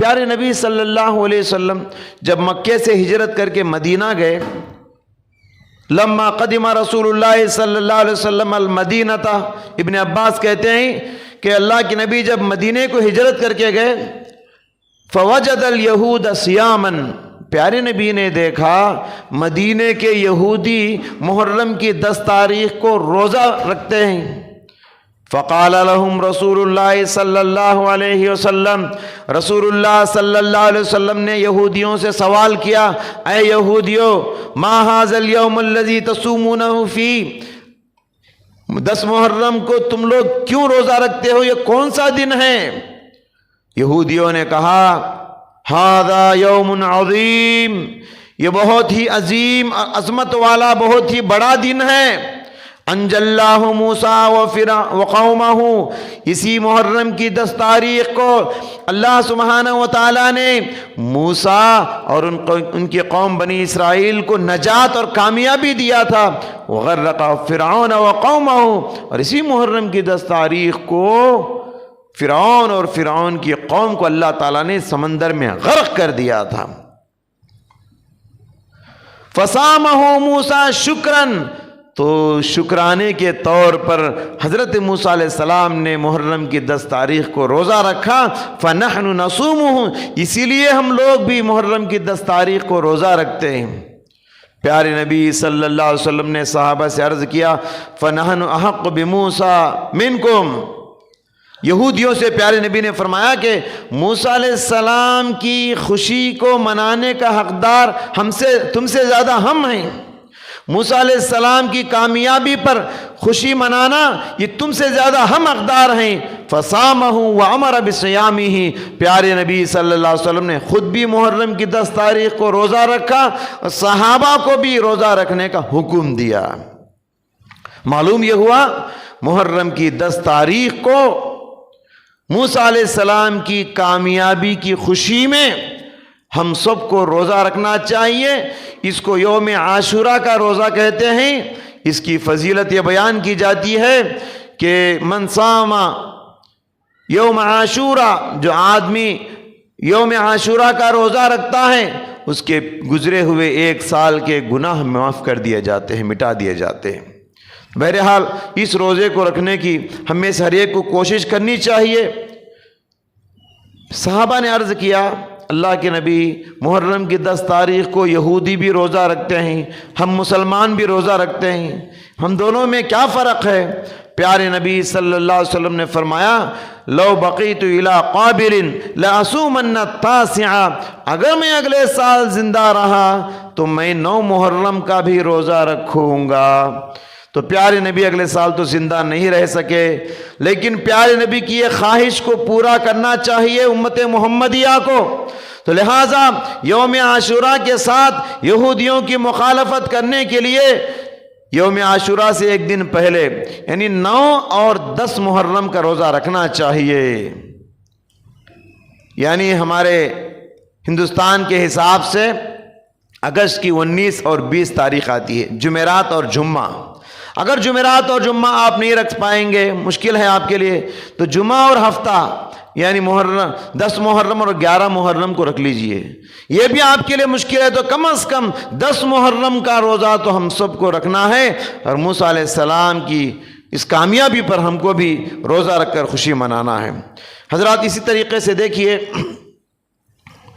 پیارے نبی صلی اللہ علیہ وسلم جب مکے سے ہجرت کر کے مدینہ گئے، لما قدم رسول اللہ صلی اللہ علیہ وسلم المدینہ، ابن عباس کہتے ہیں کہ اللہ کے نبی جب مدینے کو ہجرت کر کے گئے، فوجد الیہود صیاما، پیارے نبی نے دیکھا مدینے کے یہودی محرم کی 10 تاریخ کو روزہ رکھتے ہیں۔ فقال لهم رسول اللہ صلی اللہ علیہ وسلم، رسول اللہ صلی اللہ علیہ وسلم نے یہودیوں سے سوال کیا، اے یہودیو، ما ھذا اليوم الذی تصومونہ فی، 10 محرم کو تم لوگ کیوں روزہ رکھتے ہو، یہ کون سا دن ہے؟ یہودیوں نے کہا ھذا یوم عظیم، یہ بہت ہی عظیم عظمت والا بہت ہی بڑا دن ہے۔ انجى اللہ موسیٰ وقومہ، اسی محرم کی 10 تاریخ کو اللہ سبحانہ وتعالیٰ نے موسیٰ اور ان کی قوم بنی اسرائیل کو نجات اور کامیابی دیا تھا۔ وغرق فرعون وقومہ، اور اسی محرم کی 10 تاریخ کو فرعون اور فرعون کی قوم کو اللہ تعالیٰ نے سمندر میں غرق کر دیا تھا۔ فصامہ موسیٰ شکراً، تو شکرانے کے طور پر حضرت موسیٰ علیہ السلام نے محرم کی 10 تاریخ کو روزہ رکھا۔ فنحن نصومہ، اسی لیے ہم لوگ بھی محرم کی 10 تاریخ کو روزہ رکھتے ہیں۔ پیارے نبی صلی اللہ علیہ وسلم نے صحابہ سے عرض کیا، فنحن احق بموسیٰ منکم، یہودیوں سے پیارے نبی نے فرمایا کہ موسیٰ علیہ السلام کی خوشی کو منانے کا حقدار تم سے زیادہ ہم ہیں۔ موسیٰ علیہ السلام کی کامیابی پر خوشی منانا یہ تم سے زیادہ ہم حقدار ہیں۔ فصامہ وامر بصیامہ، پیارے نبی صلی اللہ علیہ وسلم نے خود بھی محرم کی 10 تاریخ کو روزہ رکھا اور صحابہ کو بھی روزہ رکھنے کا حکم دیا۔ معلوم یہ ہوا محرم کی 10 تاریخ کو موسیٰ علیہ السلام کی کامیابی کی خوشی میں ہم سب کو روزہ رکھنا چاہیے۔ اس کو یوم عاشورہ کا روزہ کہتے ہیں۔ اس کی فضیلت یہ بیان کی جاتی ہے کہ من صام یوم عاشورہ، جو آدمی یوم عاشورہ کا روزہ رکھتا ہے اس کے گزرے ہوئے 1 سال کے گناہ معاف کر دیے جاتے ہیں، مٹا دیے جاتے ہیں۔ بہرحال اس روزے کو رکھنے کی ہمیں سے ہر ایک کو کوشش کرنی چاہیے۔ صحابہ نے عرض کیا، اللہ کے نبی محرم کی 10 تاریخ کو یہودی بھی روزہ رکھتے ہیں، ہم مسلمان بھی روزہ رکھتے ہیں، ہم دونوں میں کیا فرق ہے؟ پیارے نبی صلی اللہ علیہ وسلم نے فرمایا، لو بقیت الی قابل لاصومن التاسع، اگر میں اگلے سال زندہ رہا تو میں 9 محرم کا بھی روزہ رکھوں گا۔ تو پیارے نبی اگلے سال تو زندہ نہیں رہ سکے، لیکن پیارے نبی کی یہ خواہش کو پورا کرنا چاہیے امت محمدیہ کو۔ تو لہٰذا یوم عاشورہ کے ساتھ یہودیوں کی مخالفت کرنے کے لیے یوم عاشورہ سے 1 دن پہلے یعنی 9 اور 10 محرم کا روزہ رکھنا چاہیے۔ یعنی ہمارے ہندوستان کے حساب سے اگست کی 19 اور 20 تاریخ آتی ہے، جمعرات اور جمعہ۔ اگر جمعرات اور جمعہ آپ نہیں رکھ پائیں گے، مشکل ہے آپ کے لیے، تو جمعہ اور ہفتہ یعنی محرم 10 محرم اور 11 محرم کو رکھ لیجئے۔ یہ بھی آپ کے لیے مشکل ہے تو کم از کم 10 محرم کا روزہ تو ہم سب کو رکھنا ہے، اور موسیٰ علیہ السلام کی اس کامیابی پر ہم کو بھی روزہ رکھ کر خوشی منانا ہے۔ حضرات اسی طریقے سے دیکھیے